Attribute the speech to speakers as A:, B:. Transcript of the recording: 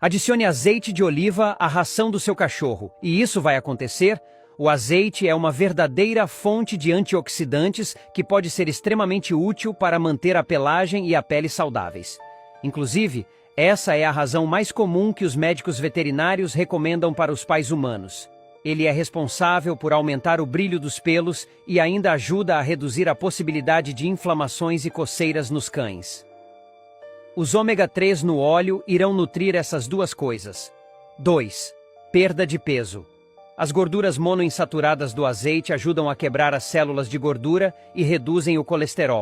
A: Adicione azeite de oliva à ração do seu cachorro, e isso vai acontecer. O azeite é uma verdadeira fonte de antioxidantes que pode ser extremamente útil para manter a pelagem e a pele saudáveis. Inclusive, essa é a razão mais comum que os médicos veterinários recomendam para os pais humanos. Ele é responsável por aumentar o brilho dos pelos e ainda ajuda a reduzir a possibilidade de inflamações e coceiras nos cães. Os ômega 3 no óleo irão nutrir essas duas coisas. 2. Perda de peso. As gorduras monoinsaturadas do azeite ajudam a quebrar as células de gordura e reduzem o colesterol,